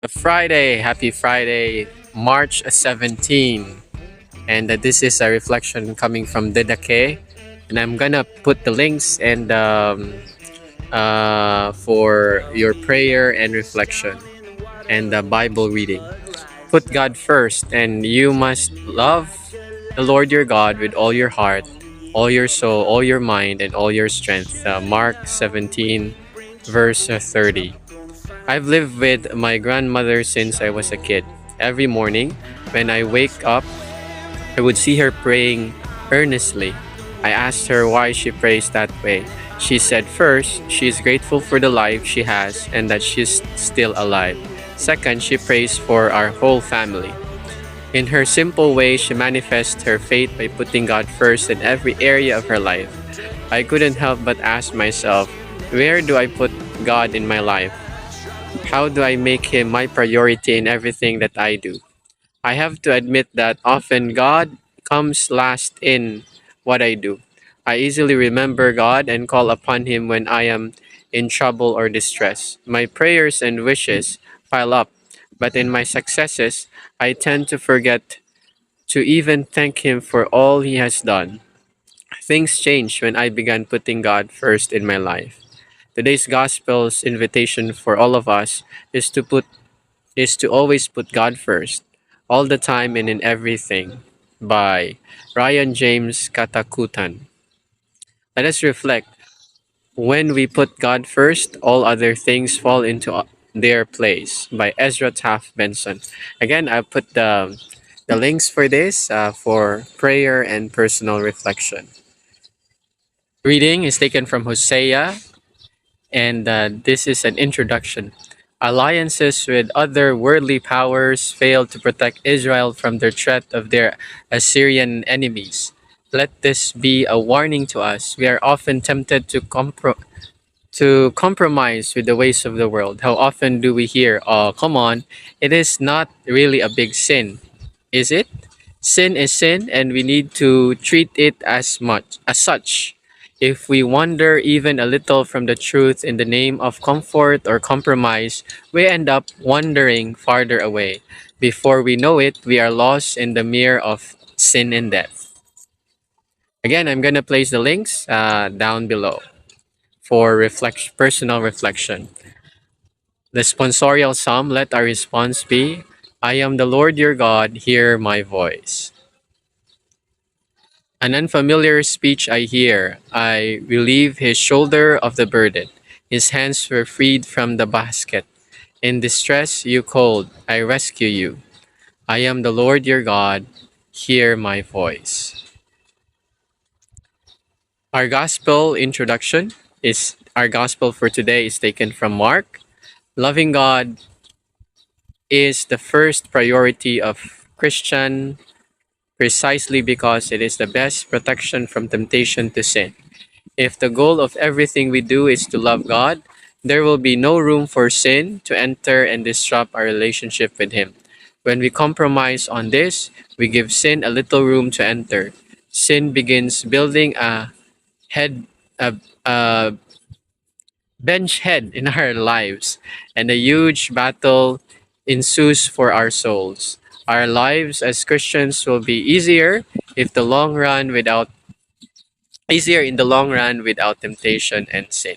Friday, happy Friday, March 17. And this is a reflection coming from Dedake. And I'm gonna put the links and for your prayer and reflection and the Bible reading. Put God first, and you must love the Lord your God with all your heart, all your soul, all your mind, and all your strength. Mark 17, verse 30. I've lived with my grandmother since I was a kid. Every morning, when I wake up, I would see her praying earnestly. I asked her why she prays that way. She said first, she is grateful for the life she has and that she's still alive. Second, she prays for our whole family. In her simple way, she manifests her faith by putting God first in every area of her life. I couldn't help but ask myself, where do I put God in my life? How do I make Him my priority in everything that I do? I have to admit that often God comes last in what I do. I easily remember God and call upon Him when I am in trouble or distress. My prayers and wishes pile up, but in my successes, I tend to forget to even thank Him for all He has done. Things changed when I began putting God first in my life. Today's gospel's invitation for all of us is to always put God first, all the time and in everything, by Ryan James Katakutan. Let us reflect. When we put God first, all other things fall into their place, by Ezra Taft Benson. Again, I put the links for this for prayer and personal reflection. Reading is taken from Hosea, and this is an introduction. Alliances with other worldly powers failed to protect Israel from the threat of their Assyrian enemies. Let this be a warning to us. We are often tempted to compromise with the ways of the world. How often do we hear, "Oh, come on, it is not really a big sin, is it? Sin is sin, and we need to treat it as such." If we wander even a little from the truth in the name of comfort or compromise, we end up wandering farther away. Before we know it, we are lost in the mirror of sin and death. Again, I'm gonna place the links down below for personal reflection. The sponsorial psalm, let our response be, I am the Lord your God, hear my voice. An unfamiliar speech I hear, I relieve his shoulder of the burden. His hands were freed from the basket. In distress you called, I rescue you. I am the Lord your God, hear my voice. Our gospel introduction is our gospel for today is taken from Mark. Loving God is the first priority of Christian precisely because it is the best protection from temptation to sin. If the goal of everything we do is to love God, there will be no room for sin to enter and disrupt our relationship with Him. When we compromise on this, we give sin a little room to enter. Sin begins building head, a bench head in our lives, and a huge battle ensues for our souls. Our lives as Christians will be easier in the long run without temptation and sin.